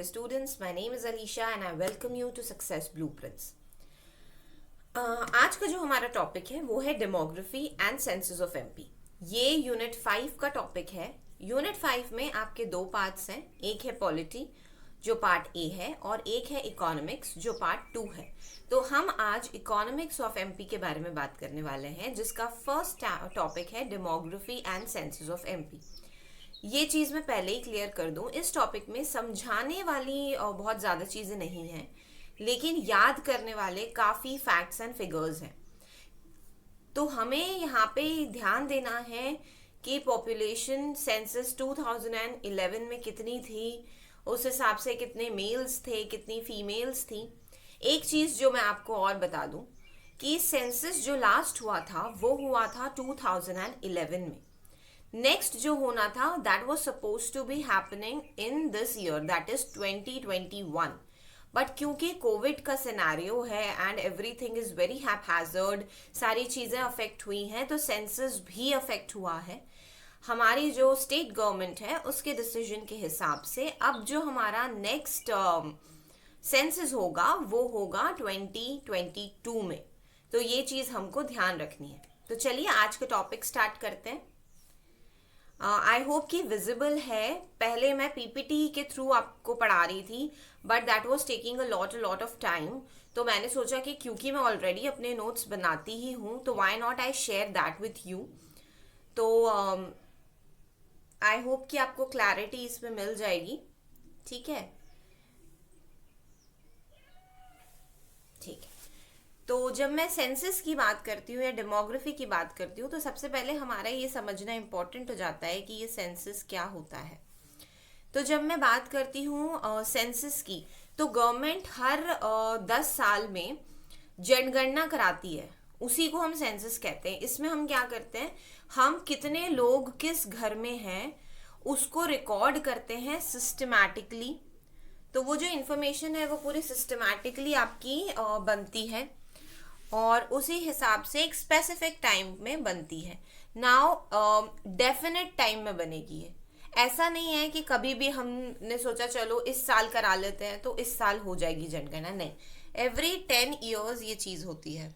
dear students, my name is Alisha and I welcome you to Success Blueprints. आज का जो हमारा topic है वो है demography and census of MP. ये यूनिट 5 का टॉपिक है। यूनिट 5 में आपके दो पार्ट्स हैं, एक है पॉलिटी जो पार्ट ए है और एक है इकोनॉमिक्स जो पार्ट 2 है। तो हम आज इकोनॉमिक्स ऑफ एमपी के बारे में बात करने वाले हैं, जिसका फर्स्ट टॉपिक है demography and census of MP. ये चीज़ मैं पहले ही क्लियर कर दूं, इस टॉपिक में समझाने वाली बहुत ज़्यादा चीज़ें नहीं हैं, लेकिन याद करने वाले काफ़ी फैक्ट्स एंड फिगर्स हैं। तो हमें यहाँ पे ध्यान देना है कि पॉपुलेशन सेंसस 2011 में कितनी थी, उस हिसाब से कितने मेल्स थे, कितनी फीमेल्स थी। एक चीज़ जो मैं आपको और बता दूं कि सेंसस जो लास्ट हुआ था वो हुआ था 2011 में। नेक्स्ट जो होना था that was suppose to be happening in this year, that is 2021, but क्योंकि कोविड का सिनेरियो है and everything is very haphazard, सारी चीज़ें अफेक्ट हुई हैं, तो सेंसस भी अफेक्ट हुआ है। हमारी जो स्टेट गवर्नमेंट है उसके डिसीजन के हिसाब से अब जो हमारा नेक्स्ट सेंसस होगा वो होगा 2022 में। तो ये चीज़ हमको ध्यान रखनी है। तो चलिए आज का टॉपिक स्टार्ट करते हैं। आई होप कि विजिबल है। पहले मैं पीपीटी के थ्रू आपको पढ़ा रही थी, but that was taking a lot of time. तो मैंने सोचा कि क्योंकि मैं ऑलरेडी अपने नोट्स बनाती ही हूँ तो why not I share that with you. तो आई होप कि आपको क्लैरिटी इसमें मिल जाएगी। ठीक है, ठीक है। तो जब मैं सेंसस की बात करती हूँ या डेमोग्राफी की बात करती हूँ तो सबसे पहले हमारा ये समझना इम्पोर्टेंट हो जाता है कि ये सेंसस क्या होता है। तो जब मैं बात करती हूँ सेंसस की, तो गवर्नमेंट हर 10 साल में जनगणना कराती है, उसी को हम सेंसस कहते हैं। इसमें हम क्या करते हैं, हम कितने लोग किस घर में हैं उसको रिकॉर्ड करते हैं सिस्टमैटिकली। तो वो जो इन्फॉर्मेशन है वो पूरी सिस्टमैटिकली आपकी बनती है और उसी हिसाब से एक स्पेसिफिक टाइम में बनती है। नाउ डेफिनेट टाइम में बनेगी है। ऐसा नहीं है कि कभी भी हमने सोचा चलो इस साल करा लेते हैं तो इस साल हो जाएगी जनगणना, नहीं। एवरी 10 ईयर्स ये चीज़ होती है,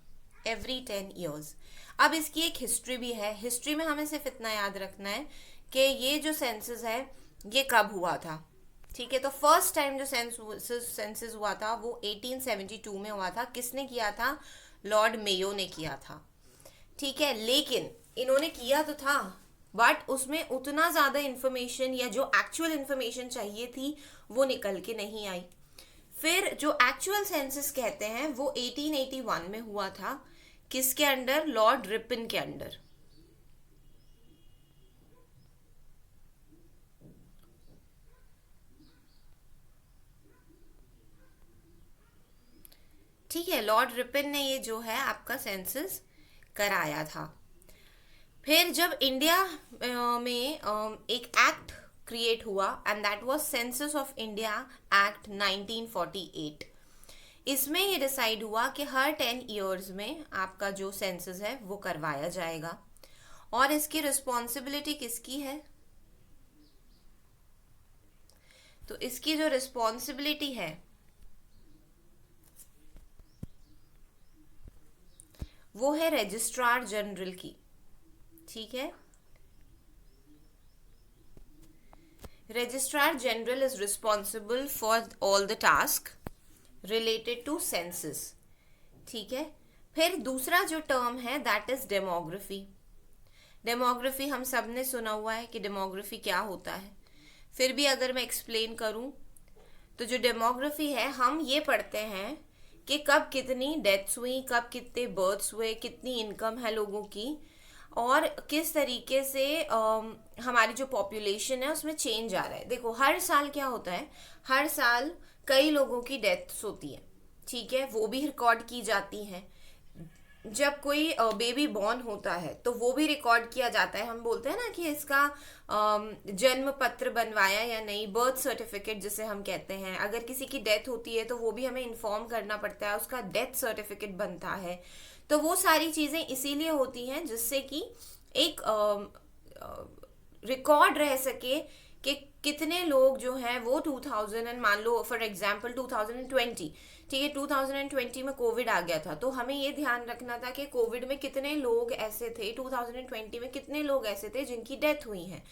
एवरी 10 ईयर्स। अब इसकी एक हिस्ट्री भी है। हिस्ट्री में हमें सिर्फ इतना याद रखना है कि ये जो सेंसस है ये कब हुआ था। ठीक है, तो फर्स्ट टाइम जो सेंसस हुआ था वो 1872 में हुआ था। किसने किया था? लॉर्ड मेयो ने किया था। ठीक है, लेकिन इन्होंने किया तो था बट उसमें उतना ज़्यादा इन्फॉर्मेशन या जो एक्चुअल इन्फॉर्मेशन चाहिए थी वो निकल के नहीं आई। फिर जो एक्चुअल सेंसस कहते हैं वो 1881 में हुआ था। किसके अंडर? लॉर्ड रिपन के अंडर। ठीक है, लॉर्ड रिपन ने ये जो है आपका सेंसस कराया था। फिर जब इंडिया में एक एक्ट क्रिएट हुआ and that was census of India act 1948। इसमें ये डिसाइड हुआ कि हर 10 ईयर्स में आपका जो सेंसस है वो करवाया जाएगा। और इसकी रिस्पॉन्सिबिलिटी किसकी है? तो इसकी जो रिस्पॉन्सिबिलिटी है वो है रजिस्ट्रार जनरल की। ठीक है, registrar general is responsible for all the task related to census. ठीक है, फिर दूसरा जो टर्म है दैट इज डेमोग्राफी। डेमोग्राफी हम सब ने सुना हुआ है कि डेमोग्राफी क्या होता है। फिर भी अगर मैं एक्सप्लेन करूं तो जो डेमोग्राफी है, हम ये पढ़ते हैं कि कब कितनी डेथ्स हुई, कब कितने बर्थ्स हुए, कितनी इनकम है लोगों की और किस तरीके से हमारी जो पॉपुलेशन है उसमें चेंज आ रहा है। देखो हर साल क्या होता है, हर साल कई लोगों की डेथ्स होती है। ठीक है, वो भी रिकॉर्ड की जाती हैं। जब कोई बेबी बॉर्न होता है तो वो भी रिकॉर्ड किया जाता है। हम बोलते हैं ना कि इसका जन्म पत्र बनवाया या नहीं, बर्थ सर्टिफिकेट जिसे हम कहते हैं। अगर किसी की डेथ होती है तो वो भी हमें इन्फॉर्म करना पड़ता है, उसका डेथ सर्टिफिकेट बनता है। तो वो सारी चीज़ें इसीलिए होती हैं जिससे कि एक रिकॉर्ड रह सके कि कितने लोग जो हैं वो 2000 एंड मान लो फॉर एग्जांपल 2020, ठीक है, 2020 में कोविड आ गया था, तो हमें ये ध्यान रखना था कि कोविड में कितने लोग ऐसे थे, 2020 में कितने लोग ऐसे थे जिनकी डेथ हुई है।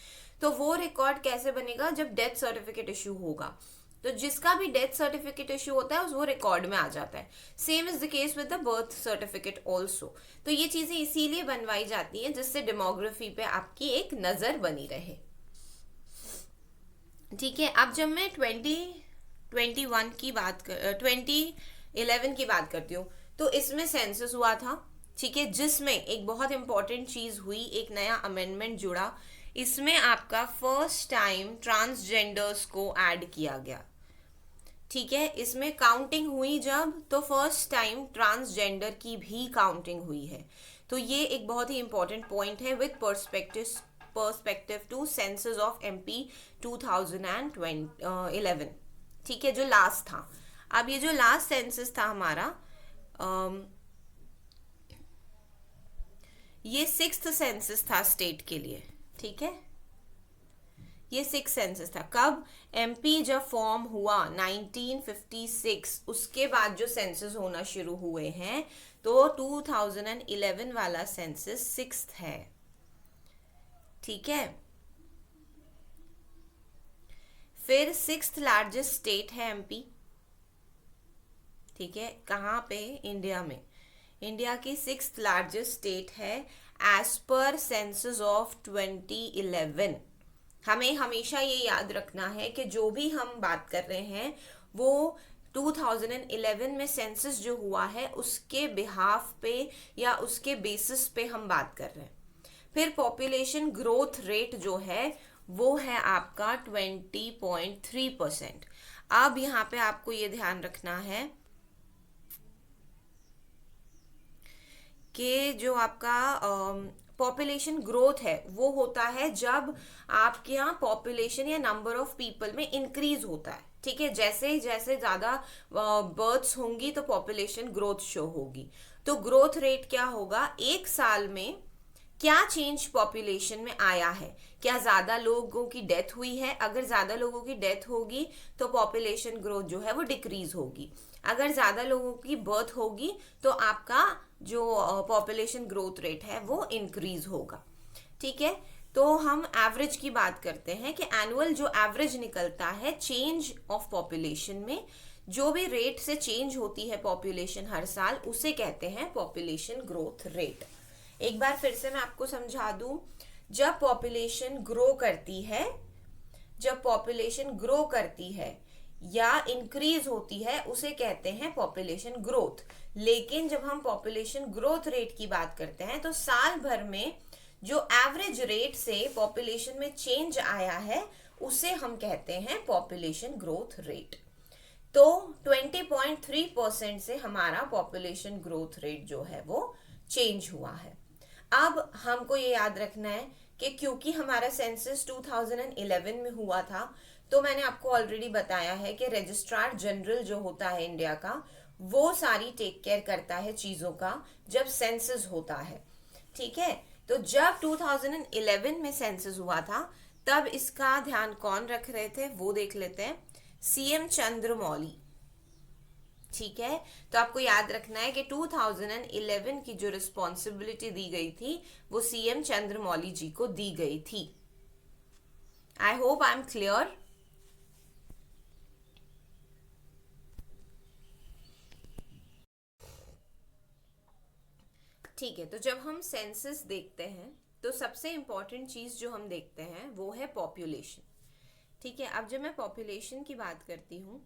तो वो रिकॉर्ड कैसे बनेगा, जब डेथ सर्टिफिकेट इशू होगा, तो जिसका भी डेथ सर्टिफिकेट इशू होता है वो रिकॉर्ड में आ जाता है। Same is the case with the birth certificate also. तो ये चीजें इसीलिए बनवाई जाती हैं जिससे डेमोग्राफी पे आपकी एक नजर बनी रहे। ठीक है, अब जब मैं 2011 की बात करती हूँ, तो इसमें सेंसस हुआ था, ठीक है, जिसमें एक बहुत इंपॉर्टेंट चीज हुई, एक नया अमेंडमेंट जुड़ा। इसमें आपका फर्स्ट टाइम ट्रांसजेंडर्स को ऐड किया गया। ठीक है, इसमें काउंटिंग हुई जब, तो फर्स्ट टाइम ट्रांसजेंडर की भी काउंटिंग हुई है। तो ये एक बहुत ही इंपॉर्टेंट पॉइंट है with perspective to census of MP 2011। ठीक है, जो लास्ट था। अब ये जो लास्ट सेंसस था हमारा, ये 6th सेंसस था स्टेट के लिए। ठीक है, ये 6 सेंसस था। कब? एमपी जब फॉर्म हुआ 1956, उसके बाद जो सेंसस होना शुरू हुए हैं, तो 2011 वाला सेंसस 6th है। ठीक है, फिर 6th लार्जेस्ट स्टेट है एमपी। ठीक है, कहाँ पे? इंडिया में। इंडिया की 6th लार्जेस्ट स्टेट है एज पर सेंसस ऑफ 2011। हमें हमेशा ये याद रखना है कि जो भी हम बात कर रहे हैं वो 2011 में सेंसस जो हुआ है उसके बिहाफ पे या उसके बेसिस पे हम बात कर रहे हैं। फिर पॉपुलेशन ग्रोथ रेट जो है वो है आपका 20.3%। अब यहाँ पे आपको ये ध्यान रखना है कि जो आपका पॉपुलेशन ग्रोथ है वो होता है जब आपके यहाँ पॉपुलेशन या नंबर ऑफ पीपल में इंक्रीज होता है। ठीक है, जैसे जैसे ज्यादा बर्थ्स होंगी तो पॉपुलेशन ग्रोथ शो होगी। तो ग्रोथ रेट क्या होगा, एक साल में क्या चेंज पॉपुलेशन में आया है, क्या ज्यादा लोगों की डेथ हुई है। अगर ज्यादा लोगों की डेथ होगी तो पॉपुलेशन ग्रोथ जो है वो डिक्रीज होगी। अगर ज्यादा लोगों की बर्थ होगी तो आपका जो पॉपुलेशन ग्रोथ रेट है वो इंक्रीज होगा। ठीक है, तो हम एवरेज की बात करते हैं कि एनुअल जो एवरेज निकलता है चेंज ऑफ पॉपुलेशन में, जो भी रेट से चेंज होती है पॉपुलेशन हर साल, उसे कहते हैं पॉपुलेशन ग्रोथ रेट। एक बार फिर से मैं आपको समझा दूं, जब पॉपुलेशन ग्रो करती है या इंक्रीज होती है उसे कहते हैं पॉपुलेशन ग्रोथ। लेकिन जब हम पॉपुलेशन ग्रोथ रेट की बात करते हैं तो साल भर में जो एवरेज रेट से पॉपुलेशन में चेंज आया है उसे हम कहते हैं पॉपुलेशन ग्रोथ रेट। तो 20.3% से हमारा पॉपुलेशन ग्रोथ रेट जो है वो चेंज हुआ है। अब हमको ये याद रखना है कि क्योंकि हमारा सेंसस 2011 में हुआ था, तो मैंने आपको ऑलरेडी बताया है कि रजिस्ट्रार जनरल जो होता है इंडिया का, वो सारी टेक केयर करता है चीजों का जब सेंसस होता है। ठीक है, तो जब 2011 में सेंसस हुआ था तब इसका ध्यान कौन रख रहे थे वो देख लेते हैं, सीएम चंद्रमौली। ठीक है, तो आपको याद रखना है कि 2011 की जो रिस्पॉन्सिबिलिटी दी गई थी वो सीएम चंद्रमौली जी को दी गई थी। I hope I am clear. ठीक है, तो जब हम सेंसस देखते हैं तो सबसे इंपॉर्टेंट चीज जो हम देखते हैं वो है पॉपुलेशन। ठीक है, अब जब मैं पॉपुलेशन की बात करती हूँ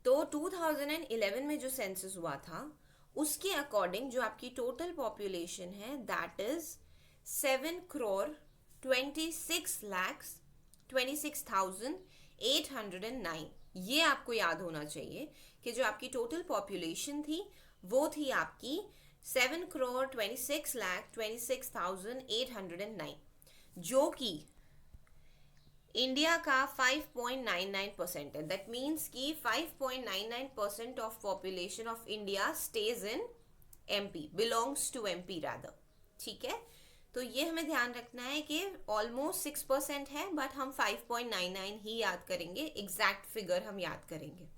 तो 2011 में जो सेंसस हुआ था उसके अकॉर्डिंग जो आपकी टोटल पॉपुलेशन है दैट इज 7,26,26,809। ये आपको याद होना चाहिए कि जो आपकी टोटल पॉपुलेशन थी वो थी आपकी 7,26,26,809, जो कि इंडिया का 5.99% है। दैट मीन्स कि 5.99% of population of India stage in MP, belongs to MP rather. ठीक है, तो ये हमें ध्यान रखना है कि ऑलमोस्ट 6% है, बट हम 5.99 ही याद करेंगे, एग्जैक्ट फिगर हम याद करेंगे।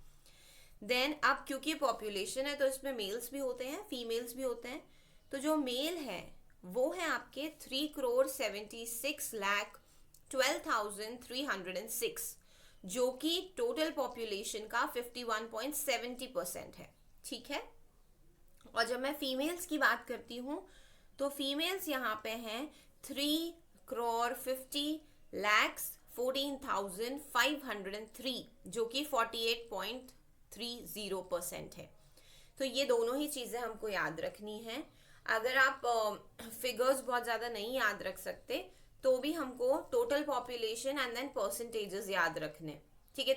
देन अब क्योंकि पॉपुलेशन है तो इसमें मेल्स भी होते हैं, फीमेल्स भी होते हैं। तो जो मेल है वो है आपके 3,76,12,306, जो कि टोटल पॉपुलेशन का 51.70% है। ठीक है। और जब मैं फीमेल्स की बात करती हूँ तो फीमेल्स यहाँ पे हैं 3,50,14,503, जो कि 48.30% है। तो ये दोनों ही चीज़ें हमको याद रखनी है। अगर आप फिगर्स बहुत ज़्यादा नहीं याद रख सकते तो भी हमको total population and then percentages याद रखने। ठीक है।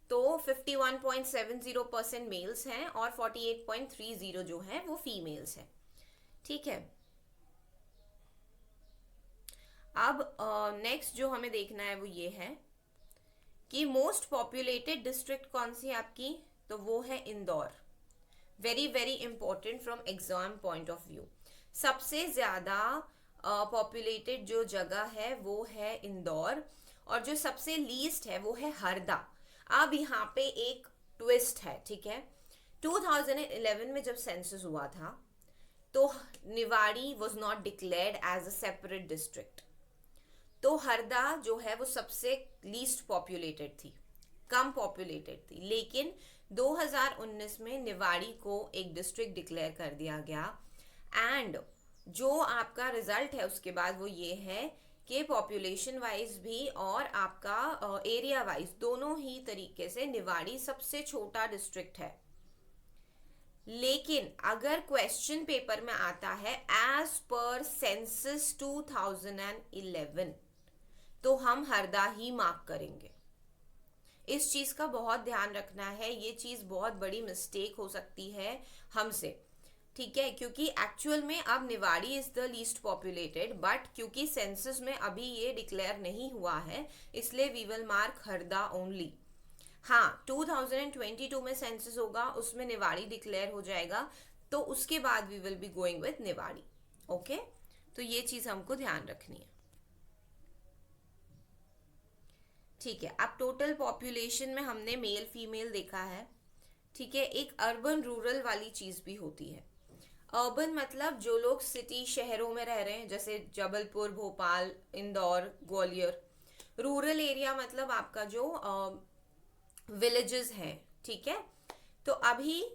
तो 51.70% मेल्स हैं और 48.30 जो है वो फीमेल्स हैं। ठीक है। अब नेक्स्ट जो हमें देखना है वो ये है कि मोस्ट पॉपुलेटेड डिस्ट्रिक्ट कौन सी है आपकी, तो वो है Indore. Very very important from exam point of view. सबसे ज्यादा पॉपुलेटेड जो जगह है वो है इंदौर, और जो सबसे लीस्ट है वो है हरदा। अब यहाँ पे एक ट्विस्ट है। ठीक है। 2011 में जब सेंसस हुआ था तो Niwari was not declared as a separate district. तो हरदा जो है वो सबसे लीस्ट पॉपुलेटेड थी, कम पॉपुलेटेड थी, लेकिन 2019 में निवाड़ी को एक डिस्ट्रिक्ट डिक्लेयर कर दिया गया। एंड जो आपका रिजल्ट है उसके बाद वो ये है कि पॉपुलेशन वाइज भी और आपका एरिया वाइज दोनों ही तरीके से निवाड़ी सबसे छोटा डिस्ट्रिक्ट है। लेकिन अगर क्वेश्चन पेपर में आता है एज पर सेंसस 2011, तो हम हरदा ही मार्क करेंगे। इस चीज का बहुत ध्यान रखना है, ये चीज बहुत बड़ी मिस्टेक हो सकती है हमसे। ठीक है। क्योंकि एक्चुअल में अब Niwari is the least populated, but क्योंकि सेंसस में अभी ये डिक्लेयर नहीं हुआ है इसलिए we will mark Harda only. हाँ, 2022 में सेंसस होगा, उसमें निवाड़ी डिक्लेयर हो जाएगा, तो उसके बाद we will be going with Niwari. Okay. तो ये चीज हमको ध्यान रखनी है। ठीक है। अब टोटल पॉपुलेशन में हमने मेल फीमेल देखा है। ठीक है। एक अर्बन रूरल वाली चीज भी होती है। अर्बन मतलब जो लोग सिटी शहरों में रह रहे हैं, जैसे जबलपुर, भोपाल, इंदौर, ग्वालियर। रूरल एरिया मतलब आपका जो विलेजेस हैं। ठीक है। तो अभी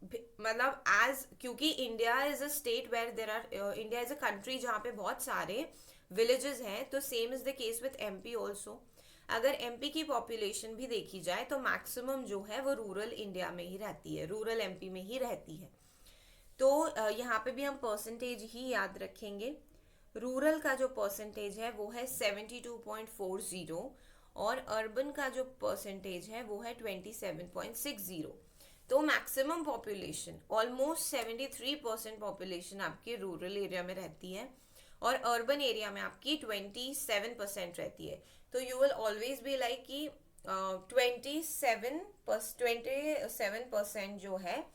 मतलब एज क्योंकि India is a state where there are, India is a country जहाँ पे बहुत सारे विलेजेस हैं, तो same is the case with MP also. अगर एमपी की पॉपुलेशन भी देखी जाए तो मैक्सिमम जो है वो रूरल इंडिया में ही रहती है, रूरल एमपी में ही रहती है। तो यहाँ पे भी हम परसेंटेज ही याद रखेंगे। रूरल का जो परसेंटेज है वो है 72.40, और अर्बन का जो परसेंटेज है वो है 27.60। तो मैक्सिमम पॉपुलेशन ऑलमोस्ट 73% पॉपुलेशन आपकी रूरल एरिया में रहती है, और अर्बन एरिया में आपकी 27% रहती है। तो you will always be like कि 27% जो है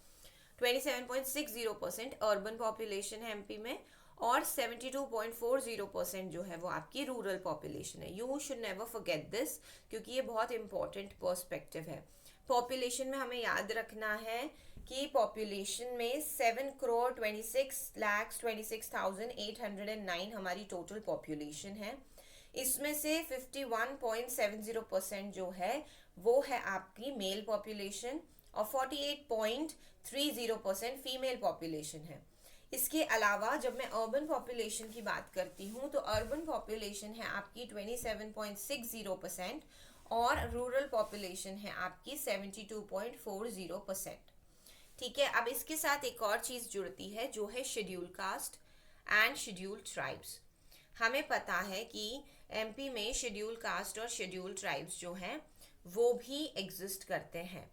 27.60% अर्बन पॉपुलेशन है एमपी में, और 72.40% जो है वो आपकी रूरल पॉपुलेशन है। You should never forget this, क्योंकि ये बहुत इंपॉर्टेंट पर्सपेक्टिव है। पॉपुलेशन में हमें याद रखना है कि पॉपुलेशन में 7,26,26,809 हमारी टोटल पॉपुलेशन है। इसमें से 51.70% जो है वो है आपकी मेल पॉपुलेशन, और 48.30% फीमेल पॉपुलेशन है। इसके अलावा जब मैं अर्बन पॉपुलेशन की बात करती हूँ तो अर्बन पॉपुलेशन है आपकी 27.60%, और रूरल पॉपुलेशन है आपकी 72.40%। ठीक है। अब इसके साथ एक और चीज जुड़ती है जो है schedule caste and schedule tribes. हमें पता है कि एमपी में शेड्यूल कास्ट और शेड्यूल ट्राइब्स जो हैं वो भी एग्जिस्ट करते हैं।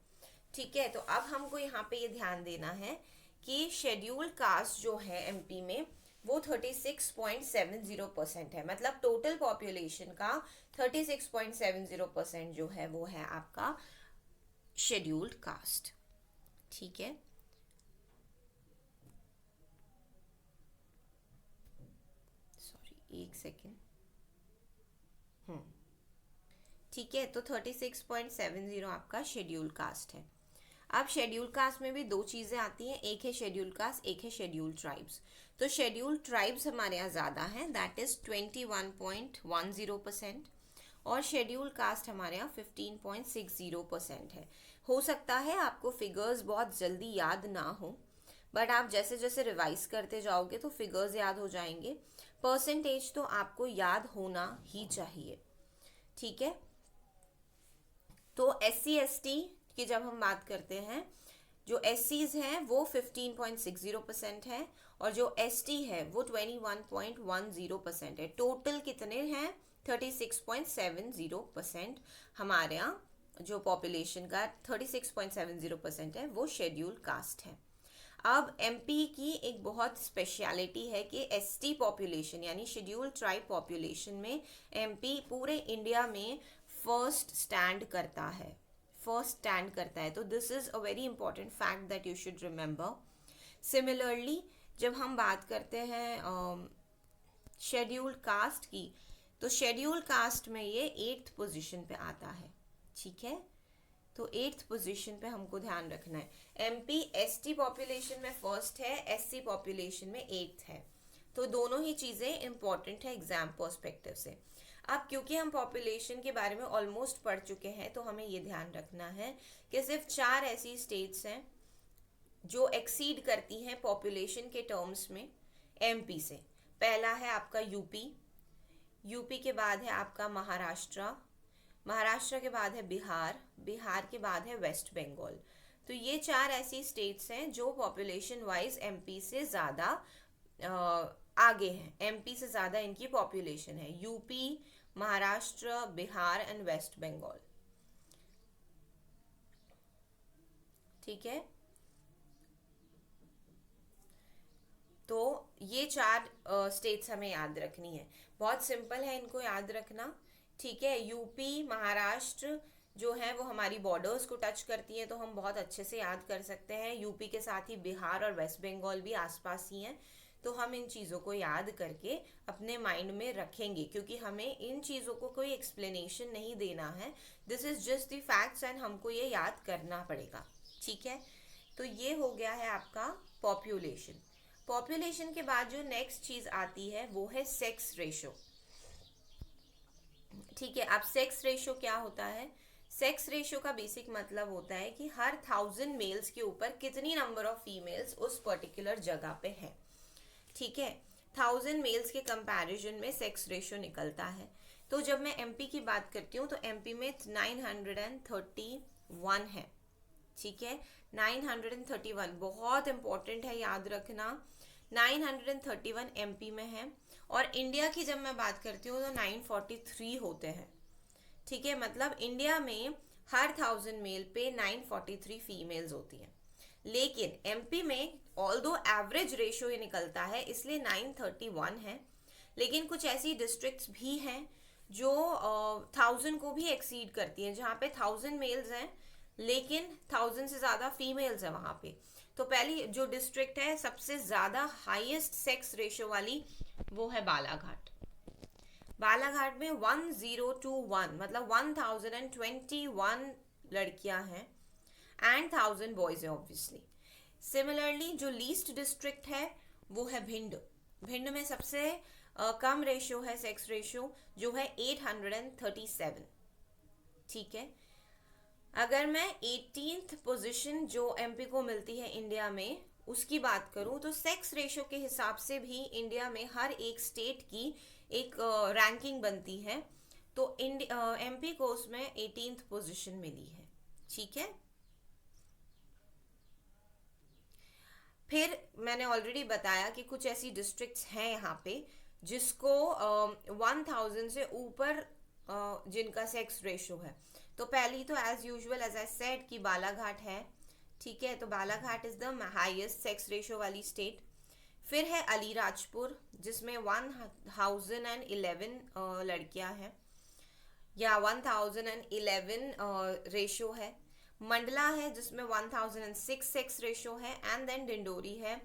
ठीक है। तो अब हमको यहाँ पे ये ध्यान देना है कि शेड्यूल कास्ट जो है एमपी में वो 36.70% है, मतलब टोटल पॉपुलेशन का 36.70% जो है वो है आपका शेड्यूल्ड कास्ट। ठीक है। एक सेकेंड। ठीक है, तो 36.70 आपका शेड्यूल कास्ट है। अब शेड्यूल कास्ट में भी दो चीज़ें आती हैं, एक है शेड्यूल कास्ट, एक है शेड्यूल ट्राइब्स। तो शेड्यूल ट्राइब्स हमारे यहाँ ज़्यादा हैं, दैट इज़ 21.10%, और शेड्यूल कास्ट हमारे यहाँ 15.60% है। हो सकता है आपको फिगर्स बहुत जल्दी याद ना हो, बट आप जैसे जैसे रिवाइज करते जाओगे तो फिगर्स याद हो जाएंगे। परसेंटेज तो आपको याद होना ही चाहिए, ठीक है। तो SC/ST की जब हम बात करते हैं, जो SCs हैं वो 15.60% है, और जो ST है वो 21.10% है। टोटल कितने हैं? 36.70% हमारे यहाँ जो पॉपुलेशन का 36.70% है वो शेड्यूल कास्ट है। अब MP की एक बहुत स्पेशलिटी है कि ST पॉपुलेशन यानी शेड्यूल ट्राइब पॉपुलेशन में MP पूरे इंडिया में फर्स्ट स्टैंड करता है, तो this is a very important fact that you should remember. Similarly जब हम बात करते हैं शेड्यूल्ड कास्ट की, तो शेड्यूल कास्ट में ये 8th पोजीशन पे आता है, ठीक है। तो 8th पोजीशन पे हमको ध्यान रखना है। MP ST पॉपुलेशन में फर्स्ट है, SC पॉपुलेशन में 8th है, तो दोनों ही चीज़ें इंपॉर्टेंट है एग्जाम पर्सपेक्टिव से। अब क्योंकि हम पॉपुलेशन के बारे में ऑलमोस्ट पढ़ चुके हैं, तो हमें ये ध्यान रखना है कि सिर्फ 4 ऐसी स्टेट्स हैं जो एक्सीड करती हैं पॉपुलेशन के टर्म्स में MP से। पहला है आपका यूपी के बाद है आपका महाराष्ट्र के बाद है बिहार के बाद है वेस्ट बंगाल। तो ये 4 ऐसी स्टेट्स हैं जो पॉपुलेशन वाइज MP से ज़्यादा आगे हैं, MP से ज़्यादा इनकी पॉपुलेशन है, यूपी, महाराष्ट्र, बिहार एंड वेस्ट बंगाल, ठीक है। तो ये 4 स्टेट्स हमें याद रखनी है, बहुत सिंपल है इनको याद रखना, ठीक है। यूपी, महाराष्ट्र जो है वो हमारी बॉर्डर्स को टच करती हैं, तो हम बहुत अच्छे से याद कर सकते हैं। यूपी के साथ ही बिहार और वेस्ट बंगाल भी आसपास ही हैं, तो हम इन चीज़ों को याद करके अपने माइंड में रखेंगे, क्योंकि हमें इन चीज़ों को कोई एक्सप्लेनेशन नहीं देना है, this is just the facts and हमको ये याद करना पड़ेगा, ठीक है। तो ये हो गया है आपका पॉपुलेशन के बाद जो नेक्स्ट चीज़ आती है वो है सेक्स रेशो, ठीक है। अब सेक्स रेशो क्या होता है? सेक्स रेशो का बेसिक मतलब होता है कि हर 1000 मेल्स के ऊपर कितनी नंबर ऑफ फीमेल्स उस पर्टिकुलर जगह पे है, ठीक है। 1000 मेल्स के कंपैरिजन में सेक्स रेशो निकलता है। तो जब मैं MP की बात करती हूँ तो MP में 931 है, ठीक है। 931 बहुत इंपॉर्टेंट है, याद रखना। 931 MP में है, और इंडिया की जब मैं बात करती हूँ तो 943 होते हैं, ठीक है। मतलब इंडिया में हर 1000 मेल पे 943 फीमेल्स होती हैं, लेकिन MP में ऑल्दो एवरेज रेशो ये निकलता है इसलिए 931 है, लेकिन कुछ ऐसी डिस्ट्रिक्ट्स भी हैं जो 1000 को भी एक्सीड करती हैं, जहाँ पे 1000 मेल्स हैं लेकिन 1000 से ज़्यादा फीमेल्स हैं वहाँ पे। तो पहली जो डिस्ट्रिक्ट है सबसे ज़्यादा हाईएस्ट सेक्स रेशो वाली वो है बालाघाट में 1021, मतलब 1021 लड़कियां हैं एंड 1000 बॉयज है ऑब्वियसली। सिमिलरली जो लीस्ट डिस्ट्रिक्ट है वो है भिंड में सबसे कम रेशो है सेक्स रेशो, जो है 837, ठीक है। अगर मैं 18th पोजीशन जो MP को मिलती है इंडिया में उसकी बात करूं, तो सेक्स रेशो के हिसाब से भी इंडिया में हर एक स्टेट की एक रैंकिंग बनती है, तो MP को उसमें 18th पोजीशन मिली है, ठीक है। फिर मैंने ऑलरेडी बताया कि कुछ ऐसी डिस्ट्रिक्ट्स हैं यहाँ पे जिसको 1000 से ऊपर जिनका सेक्स रेशो है। तो पहली तो as usual as I said कि बालाघाट है, ठीक है। तो Balaghat is the highest sex ratio वाली स्टेट। फिर है अलीराजपुर जिसमें 1011 लड़कियां हैं, या 1011 रेशो है। मंडला है जिसमें 1006 सेक्स रेशो है, एंड देन डिंडोरी है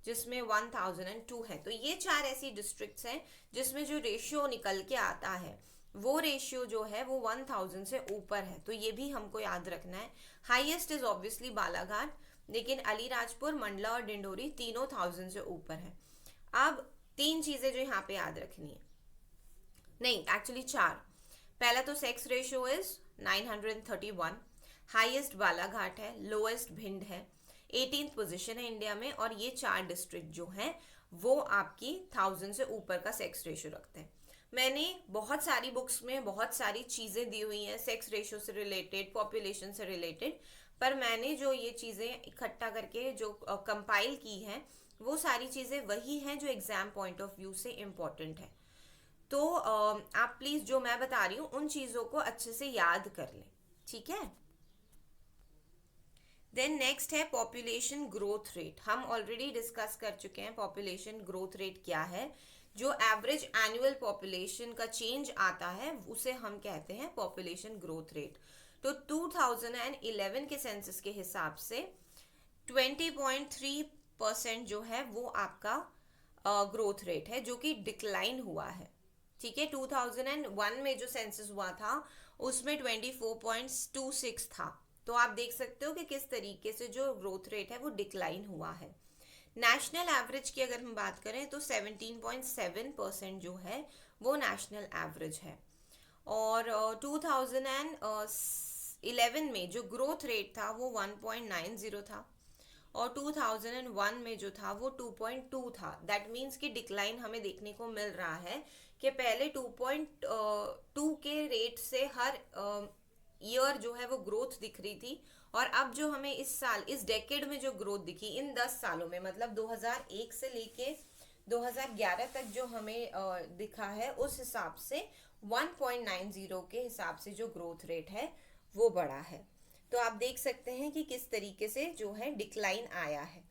जिसमें 1002 है। तो ये 4 ऐसी डिस्ट्रिक्ट्स हैं जिसमें जो रेशियो निकल के आता है वो रेशियो जो है वो 1000 से ऊपर है। तो ये भी हमको याद रखना है। हाईएस्ट इज ऑब्वियसली बालाघाट, लेकिन अलीराजपुर, मंडला और डिंडोरी तीनों 1000 से ऊपर है। अब 3 चीजें जो यहाँ पे याद रखनी है, नहीं एक्चुअली 4। पहला तो sex ratio is 931, highest Balaghat है, लोएस्ट भिंड है, 18th पोजीशन है इंडिया में, और ये 4 डिस्ट्रिक्ट जो हैं वो आपकी 1000 से ऊपर का सेक्स रेशियो रखते हैं। मैंने बहुत सारी बुक्स में बहुत सारी चीज़ें दी हुई हैं सेक्स रेशियो से रिलेटेड, पॉपुलेशन से रिलेटेड, पर मैंने जो ये चीज़ें इकट्ठा करके जो कंपाइल की हैं वो सारी चीज़ें वही हैं जो एग्जाम पॉइंट ऑफ व्यू से इम्पॉर्टेंट है। तो आप प्लीज़ जो मैं बता रही हूँ उन चीज़ों को अच्छे से याद कर लें, ठीक है। देन नेक्स्ट है पॉपुलेशन ग्रोथ रेट। हम ऑलरेडी डिस्कस कर चुके हैं पॉपुलेशन ग्रोथ रेट क्या है। जो एवरेज एनुअल पॉपुलेशन का चेंज आता है उसे हम कहते हैं पॉपुलेशन ग्रोथ रेट। तो 2011 के सेंसस के हिसाब से 20.3% जो है वो आपका ग्रोथ रेट है, जो कि डिक्लाइन हुआ है, ठीक है। 2001 में जो सेंसस हुआ था उसमें 24.26 था। तो आप देख सकते हो कि किस तरीके से जो ग्रोथ रेट है वो डिक्लाइन हुआ है। नेशनल एवरेज की अगर हम बात करें तो 17.7% जो है वो नेशनल एवरेज है। और 2011 में जो ग्रोथ रेट था वो 1.90 था, और 2001 में जो था वो 2.2 था। दैट मीन्स कि डिक्लाइन हमें देखने को मिल रहा है कि पहले 2.2 के रेट से हर ईयर जो है वो ग्रोथ दिख रही थी, और अब जो हमें इस साल, इस डेकेड में जो ग्रोथ दिखी इन 10 सालों में, मतलब 2001 से लेके 2011 तक जो हमें दिखा है, उस हिसाब से 1.90 के हिसाब से जो ग्रोथ रेट है वो बढ़ा है। तो आप देख सकते हैं कि किस तरीके से जो है डिक्लाइन आया है।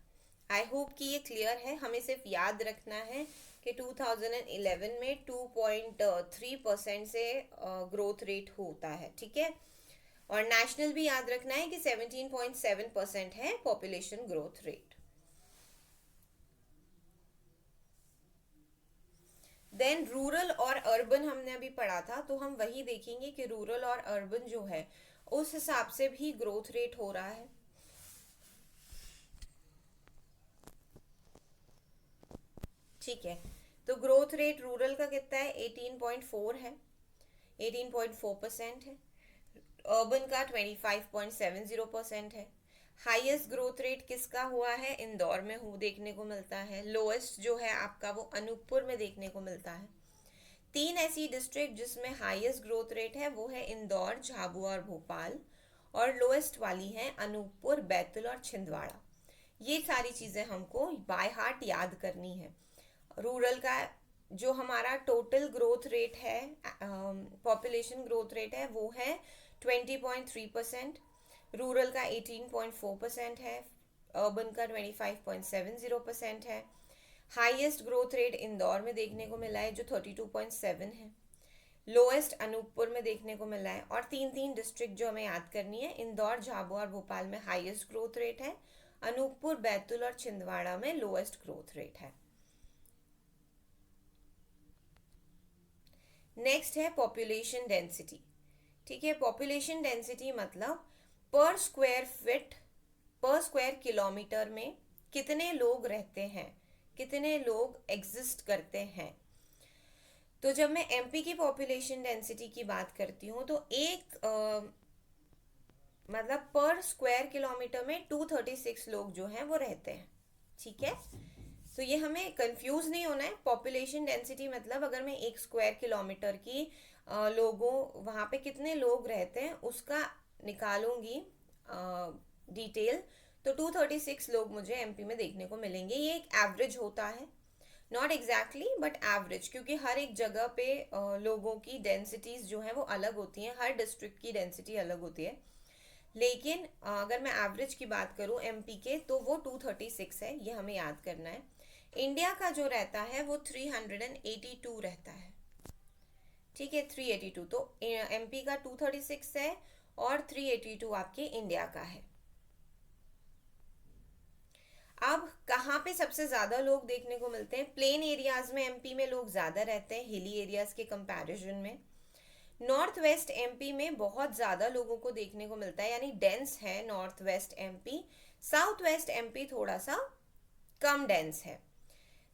आई होप कि ये क्लियर है। हमें सिर्फ याद रखना है कि 2011 में 2.3% से ग्रोथ रेट होता है, ठीक है। और नेशनल भी याद रखना है कि 17.7% है population growth rate. Then rural और अर्बन हमने अभी पढ़ा था, तो हम वही देखेंगे कि रूरल और अर्बन जो है उस हिसाब से भी ग्रोथ रेट हो रहा है, ठीक है। तो ग्रोथ रेट रूरल का कितना है, 18.4 है, 18.4% है। अर्बन का 25.70% है। हाईएस्ट ग्रोथ रेट किसका हुआ है, इंदौर में देखने को मिलता है। लोएस्ट जो है आपका वो अनूपपुर में देखने को मिलता है। 3 ऐसी डिस्ट्रिक्ट जिसमें हाईएस्ट ग्रोथ रेट है वो है इंदौर, झाबुआ और भोपाल, और लोएस्ट वाली है अनूपपुर, बैतूल और छिंदवाड़ा। ये सारी चीज़ें हमको बाय हार्ट याद करनी है। रूरल का जो हमारा टोटल ग्रोथ रेट है, पॉपुलेशन ग्रोथ रेट है, वो है 20.3%। रूरल का 18.4% है। अर्बन का 25.70% है। हाईएस्ट ग्रोथ रेट इंदौर में देखने को मिला है जो 32.7 है। लोएस्ट अनूपपुर में देखने को मिला है। और 3 डिस्ट्रिक्ट जो हमें याद करनी है, इंदौर, झाबुआ और भोपाल में हाईएस्ट ग्रोथ रेट है। अनूपपुर, बैतूल और छिंदवाड़ा में लोएस्ट ग्रोथ रेट है। नेक्स्ट है पॉपुलेशन डेंसिटी, ठीक है। पॉपुलेशन डेंसिटी मतलब पर स्क्वायर फीट, पर स्क्वायर किलोमीटर में कितने लोग रहते हैं, कितने लोग एग्जिस्ट करते हैं। तो जब मैं एमपी की पॉपुलेशन डेंसिटी की बात करती हूँ तो एक मतलब पर स्क्वायर किलोमीटर में 236 लोग जो हैं वो रहते हैं, ठीक है। तो ये हमें कंफ्यूज नहीं होना है। पॉपुलेशन डेंसिटी मतलब अगर मैं 1 स्क्वायर किलोमीटर की लोगों वहाँ पे कितने लोग रहते हैं उसका निकालूंगी डिटेल, तो 236 लोग मुझे एमपी में देखने को मिलेंगे। ये एक एवरेज होता है, नॉट एग्जैक्टली बट एवरेज, क्योंकि हर एक जगह पे लोगों की डेंसिटीज जो है वो अलग होती हैं, हर डिस्ट्रिक्ट की डेंसिटी अलग होती है। लेकिन अगर मैं एवरेज की बात करूं एमपी के तो वो 236 है, ये हमें याद करना है। इंडिया का जो रहता है वो 382 रहता है, ठीक है, 382। तो एमपी का 236 है और 382 आपके इंडिया का है। अब कहाँ पे सबसे ज़्यादा लोग देखने को मिलते हैं? प्लेन एरियाज में एमपी में लोग ज़्यादा रहते हैं हिली एरियाज के कंपैरिजन में। नॉर्थ वेस्ट एमपी में बहुत ज़्यादा लोगों को देखने को मिलता है, यानी डेंस है north west MP. South west MP थोड़ा सा कम डेंस है।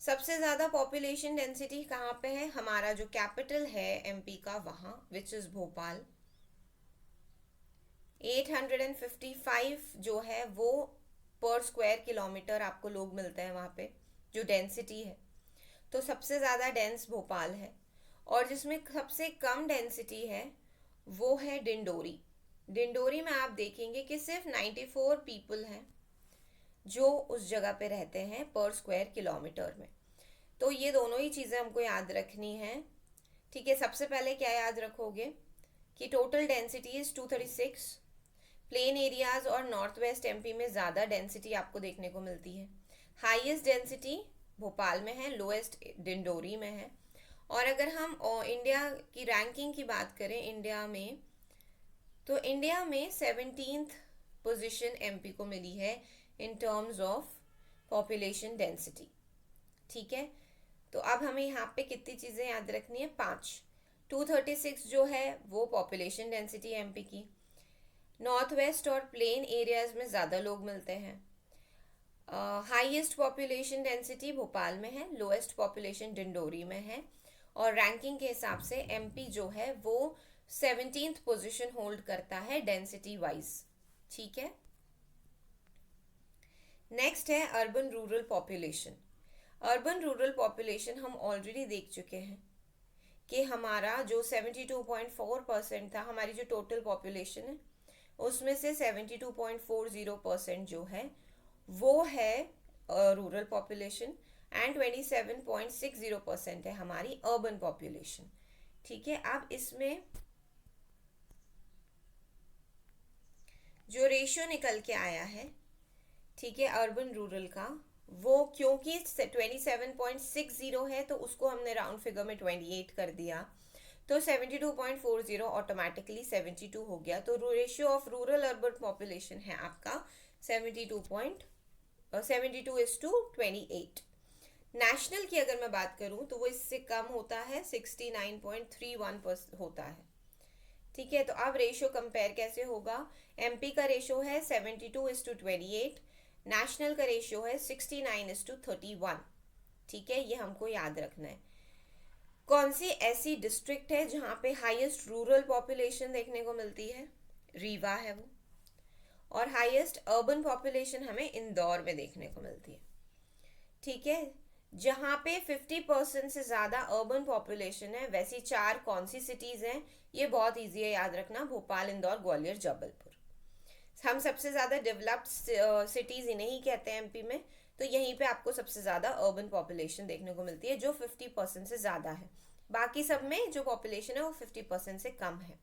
सबसे ज़्यादा पॉपुलेशन डेंसिटी कहाँ पे है? हमारा जो कैपिटल है एमपी का वहाँ, विच इज़ भोपाल। 855 जो है वो पर स्क्वायर किलोमीटर आपको लोग मिलते हैं वहाँ पे, जो डेंसिटी है। तो सबसे ज़्यादा डेंस भोपाल है। और जिसमें सबसे कम डेंसिटी है वो है डिंडोरी। डिंडोरी में आप देखेंगे कि सिर्फ 94 पीपल हैं जो उस जगह पे रहते हैं पर स्क्वायर किलोमीटर में। तो ये दोनों ही चीज़ें हमको याद रखनी है। ठीक है, सबसे पहले क्या याद रखोगे कि total density is 236। Plain areas और नॉर्थ वेस्ट एमपी में ज़्यादा डेंसिटी आपको देखने को मिलती है। हाईएस्ट डेंसिटी भोपाल में है, लोएस्ट डिंडोरी में है। और अगर हम इंडिया की रैंकिंग की बात करें इंडिया में, तो इंडिया में 17th पोजीशन एमपी को मिली है in terms of population density. ठीक है, तो अब हमें यहाँ पे कितनी चीज़ें याद रखनी है? 5। 236 जो है वो पॉपुलेशन डेंसिटी एमपी की। नॉर्थ वेस्ट और प्लेन एरियाज में ज़्यादा लोग मिलते हैं। हाईएस्ट पॉपुलेशन डेंसिटी भोपाल में है, लोएस्ट पॉपुलेशन डिंडोरी में है। और रैंकिंग के हिसाब से एमपी जो है वो 17th पोजीशन होल्ड करता है डेंसिटी वाइज। ठीक है, नेक्स्ट है urban rural population. Urban rural population हम ऑलरेडी देख चुके हैं कि हमारा जो 72.4% था, हमारी जो टोटल पॉपुलेशन है उसमें से 72.40% जो है वो है रूरल पॉपुलेशन एंड 27.60% है हमारी अर्बन पॉपुलेशन। ठीक है, अब इसमें जो रेशियो निकल के आया है, ठीक है, अर्बन रूरल का, वो क्योंकि 27.60 है तो उसको हमने राउंड फिगर में 28 कर दिया, तो 72.40 ऑटोमेटिकली 72 हो गया। तो ratio of rural urban population है आपका 72:28। नेशनल की अगर मैं बात करूं तो वो इससे कम होता है, 69.31% होता है। ठीक है, तो अब रेशियो कंपेयर कैसे होगा? एमपी का रेशियो है 72:28, नेशनल का रेशियो है 69:31। ठीक है, ये हमको याद रखना है। कौन सी ऐसी डिस्ट्रिक्ट है जहाँ पे हाईएस्ट रूरल पॉपुलेशन देखने को मिलती है? रीवा है वो। और हाईएस्ट अर्बन पॉपुलेशन हमें इंदौर में देखने को मिलती है। ठीक है, जहाँ पे 50% से ज़्यादा अर्बन पॉपुलेशन है, वैसी 4 कौन सी सिटीज़ हैं? ये बहुत ईजी है याद रखना, भोपाल, इंदौर, ग्वालियर, जबलपुर। हम सबसे ज़्यादा डेवलप्ड सिटीज़ इन्हें ही कहते हैं एमपी में। तो यहीं पे आपको सबसे ज़्यादा अर्बन पॉपुलेशन देखने को मिलती है जो 50% से ज़्यादा है। बाकी सब में जो पॉपुलेशन है वो 50% से कम है।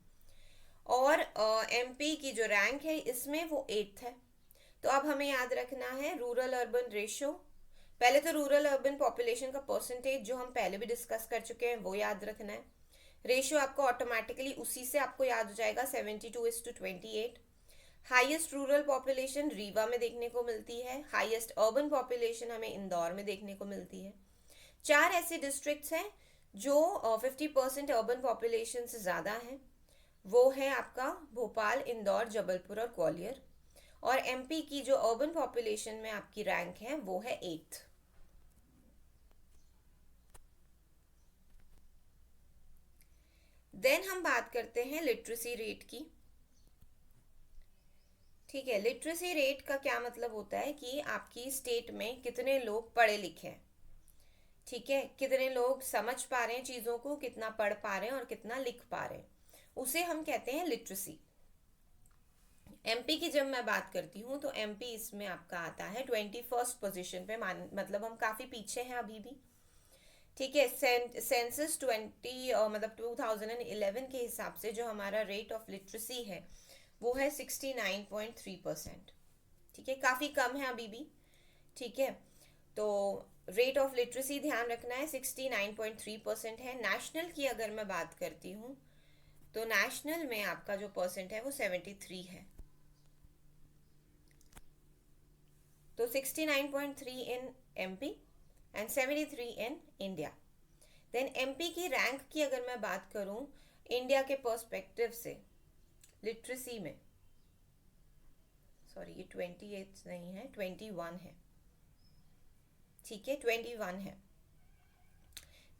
और एमपी की जो रैंक है इसमें वो 8th है। तो अब हमें याद रखना है रूरल अर्बन रेशियो। पहले तो रूरल अर्बन पॉपुलेशन का परसेंटेज जो हम पहले भी डिस्कस कर चुके हैं वो याद रखना है। रेशियो आपको ऑटोमेटिकली उसी से आपको याद हो जाएगा, 72:28। हाईएस्ट रूरल पॉपुलेशन रीवा में देखने को मिलती है, हाईएस्ट अर्बन पॉपुलेशन हमें इंदौर में देखने को मिलती है। 4 ऐसे डिस्ट्रिक्ट्स हैं जो 50% अर्बन पॉपुलेशन से ज़्यादा हैं, वो है आपका भोपाल, इंदौर, जबलपुर और ग्वालियर। और एमपी की जो अर्बन पॉपुलेशन में आपकी रैंक है वो है 8th। देन हम बात करते हैं लिटरेसी रेट की। ठीक है, लिटरेसी रेट का क्या मतलब होता है कि आपकी स्टेट में कितने लोग पढ़े लिखे हैं। ठीक है, कितने लोग समझ पा रहे हैं चीज़ों को, कितना पढ़ पा रहे हैं और कितना लिख पा रहे हैं, उसे हम कहते हैं लिटरेसी। एमपी की जब मैं बात करती हूँ तो एमपी इसमें आपका आता है 21st पोजीशन पे, मतलब हम काफ़ी पीछे हैं अभी भी। ठीक है, सेंसस 2011 के हिसाब से जो हमारा रेट ऑफ लिटरेसी है वो है 69.3%। ठीक है, काफ़ी कम है अभी भी। ठीक है, तो रेट ऑफ लिटरेसी ध्यान रखना है 69.3% है। नेशनल की अगर मैं बात करती हूँ तो नेशनल में आपका जो परसेंट है वो 73 है। तो 69.3 in MP and 73 in India. Then MP की रैंक की अगर मैं बात करूं इंडिया के पर्सपेक्टिव से लिटरेसी में, सॉरी ये 28 नहीं है, 21 है, ठीक है 21 है।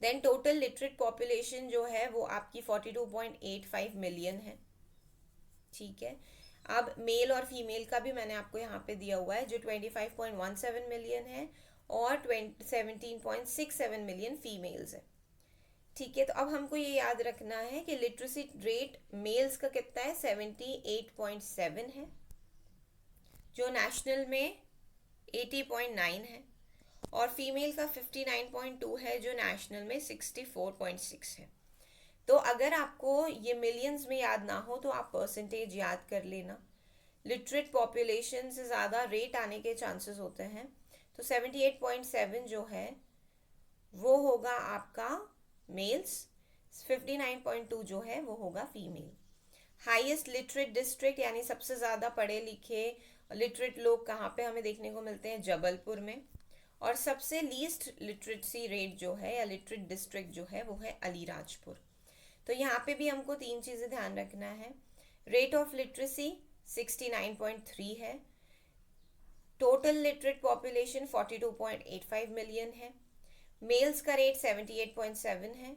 देन टोटल लिटरेट पॉपुलेशन जो है वो आपकी 42.85 मिलियन है, ठीक है। अब मेल और फीमेल का भी मैंने आपको यहाँ पे दिया हुआ है, जो 25.17 मिलियन है और 17.67 मिलियन फीमेल्स है, ठीक है। तो अब हमको ये याद रखना है कि लिटरेसी रेट मेल्स का कितना है, 78.7 है, जो नेशनल में 80.9 है, और फीमेल का 59.2 है, जो नेशनल में 64.6 है। तो अगर आपको ये मिलियंस में याद ना हो तो आप परसेंटेज याद कर लेना। लिटरेट पॉपुलेशन से ज़्यादा रेट आने के चांसेस होते हैं, तो 78.7 जो है वो होगा आपका मेल्स, 59.2 जो है वो होगा फीमेल। हाईएस्ट लिटरेट डिस्ट्रिक्ट यानी सबसे ज़्यादा पढ़े लिखे लिटरेट लोग कहाँ पे हमें देखने को मिलते हैं, जबलपुर में। और सबसे लीस्ट लिटरेसी रेट जो है या लिटरेट डिस्ट्रिक्ट जो है वो है अलीराजपुर। तो यहाँ पे भी हमको तीन चीज़ें ध्यान रखना है। रेट ऑफ लिटरेसी 69.3 है, टोटल लिटरेट पॉपुलेशन 42.85 मिलियन है, मेल्स का रेट 78.7 है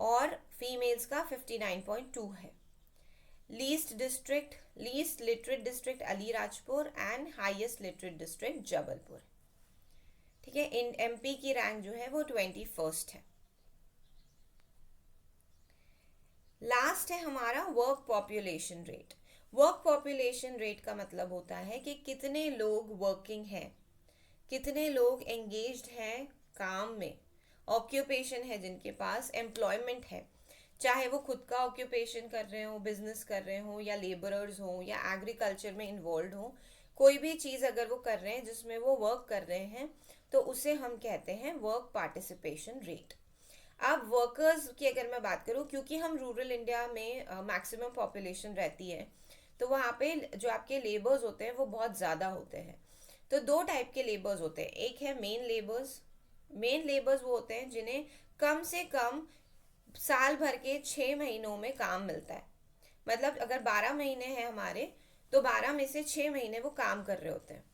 और फीमेल्स का 59.2 है। Least literate district Alirajpur and highest literate district Jabalpur, ठीक है। इन एमपी की रैंक जो है वो 21st है। लास्ट है हमारा work population rate. Work population rate का मतलब होता है कि कितने लोग वर्किंग हैं, कितने लोग एंगेज्ड हैं काम में, ऑक्यूपेशन है जिनके पास, एम्प्लॉयमेंट है, चाहे वो खुद का ऑक्यूपेशन कर रहे हो, बिजनेस कर रहे हो, या लेबरर्स हो, या एग्रीकल्चर में इन्वॉल्व हो, कोई भी चीज़ अगर वो कर रहे हैं जिसमें वो वर्क कर रहे हैं तो उसे हम कहते हैं वर्क पार्टिसिपेशन रेट। अब वर्कर्स की अगर मैं बात करूं, क्योंकि हम रूरल इंडिया में मैक्सिमम पॉपुलेशन रहती है, तो वहाँ पे जो आपके लेबर्स होते हैं वो बहुत ज़्यादा होते हैं। तो दो टाइप के लेबर्स होते हैं, एक है मेन लेबर्स। मेन लेबर्स वो होते हैं जिन्हें कम से कम साल भर के 6 महीनों में काम मिलता है। मतलब अगर 12 महीने हैं हमारे, तो 12 में से 6 महीने वो काम कर रहे होते हैं।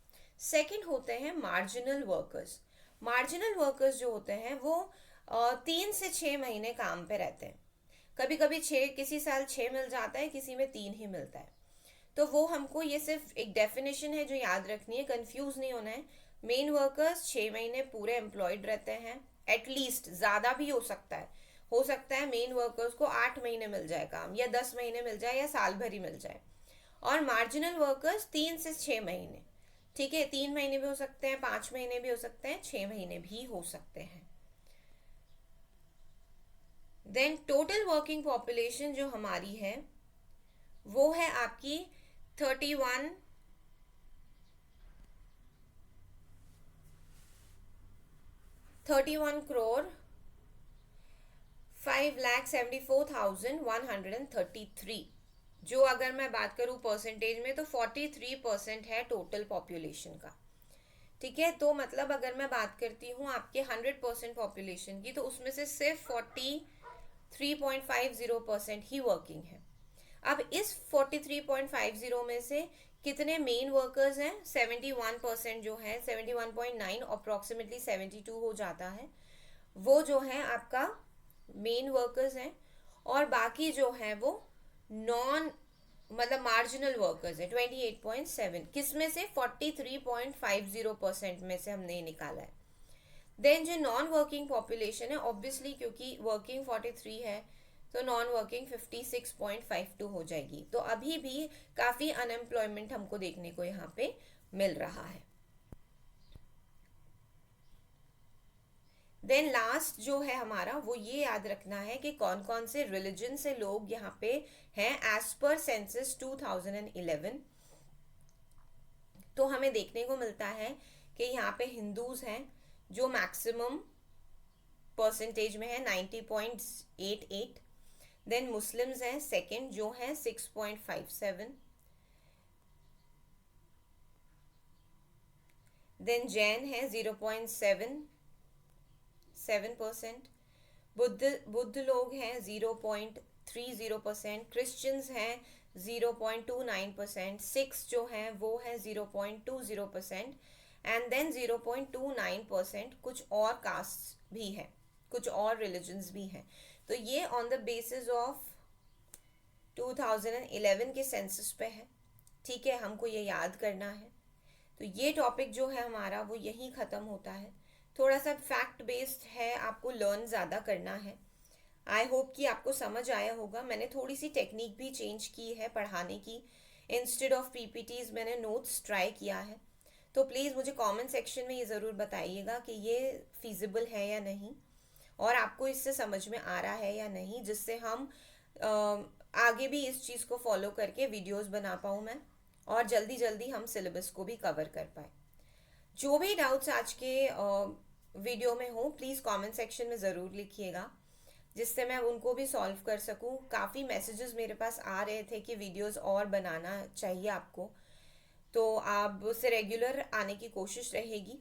सेकंड होते हैं मार्जिनल वर्कर्स। मार्जिनल वर्कर्स जो होते हैं वो 3 से 6 महीने काम पे रहते हैं। कभी कभी 6, किसी साल 6 मिल जाता है, किसी में 3 ही मिलता है। तो वो हमको, ये सिर्फ एक डेफिनेशन है जो याद रखनी है, कंफ्यूज नहीं होना है। मेन वर्कर्स 6 महीने पूरे एम्प्लॉयड रहते हैं, एटलीस्ट, ज़्यादा भी हो सकता है मेन वर्कर्स को 8 महीने मिल जाए काम, या 10 महीने मिल जाए, या साल भर ही मिल जाए। और मार्जिनल वर्कर्स 3 से 6 महीने, ठीक है, 3 महीने भी हो सकते हैं, 5 महीने भी हो सकते हैं, 6 महीने भी हो सकते हैं। देन टोटल वर्किंग पॉपुलेशन जो हमारी है वो है आपकी 31 crore 5,74,133, जो अगर मैं बात करूं परसेंटेज में तो 43% है टोटल पॉपुलेशन का, ठीक है। तो मतलब अगर मैं बात करती हूँ आपके 100% पॉपुलेशन की, तो उसमें से सिर्फ 43.50% ही वर्किंग है। अब इस 43.50 में से कितने मेन वर्कर्स हैं, 71% जो है, 71.9 अप्रोक्सीमेटली 72 हो जाता है, वो जो है आपका मेन वर्कर्स हैं। और बाकी जो है वो नॉन, मतलब मार्जिनल वर्कर्स है 28.7, किसमें से 43.50% में से हमने निकाला है। देन जो नॉन वर्किंग पॉपुलेशन है, ऑब्वियसली क्योंकि वर्किंग 43 है तो नॉन वर्किंग 56.52 हो जाएगी। तो अभी भी काफ़ी अनएम्प्लॉयमेंट हमको देखने को यहाँ पे मिल रहा है। देन लास्ट जो है हमारा, वो ये याद रखना है कि कौन कौन से रिलीजन से लोग यहाँ पे हैं एज पर सेंसस 2011। तो हमें देखने को मिलता है कि यहाँ पे हिंदूज हैं जो मैक्सिमम परसेंटेज में है 90.88। देन मुस्लिम्स हैं सेकंड जो है 6.57। देन जैन है 0.77%, बुद्ध लोग हैं 0.30%, क्रिश्चियंस हैं 0.29%, सिख्स जो हैं वो है 0.20%, एंड देन 0.29% कुछ और कास्ट भी हैं, कुछ और रिलीजन्स भी हैं। तो ये ऑन द बेसिस ऑफ 2011 के सेंसस पे है। ठीक है, हमको ये याद करना है। तो ये टॉपिक जो है हमारा वो यहीं ख़त्म होता है। थोड़ा सा फैक्ट बेस्ड है, आपको लर्न ज़्यादा करना है। आई होप कि आपको समझ आया होगा। मैंने थोड़ी सी टेक्निक भी चेंज की है पढ़ाने की। इंस्टेड ऑफ पीपीटीज मैंने नोट्स ट्राई किया है। तो प्लीज़ मुझे कमेंट सेक्शन में ये ज़रूर बताइएगा कि ये फिजिबल है या नहीं, और आपको इससे समझ में आ रहा है या नहीं, जिससे हम आगे भी इस चीज़ को फॉलो करके वीडियोस बना पाऊँ मैं, और जल्दी जल्दी हम सिलेबस को भी कवर कर पाए। जो भी डाउट्स आज के वीडियो में हो प्लीज़ कमेंट सेक्शन में ज़रूर लिखिएगा, जिससे मैं उनको भी सॉल्व कर सकूं। काफ़ी मैसेजेस मेरे पास आ रहे थे कि वीडियोस और बनाना चाहिए आपको, तो आप उससे रेगुलर आने की कोशिश रहेगी।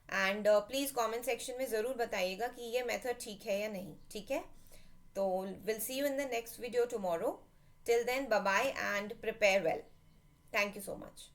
एंड प्लीज़ कमेंट सेक्शन में ज़रूर बताइएगा कि ये मेथड ठीक है या नहीं। ठीक है, तो will see you in the next video tomorrow. Till then bye bye and prepare well. Thank you so much.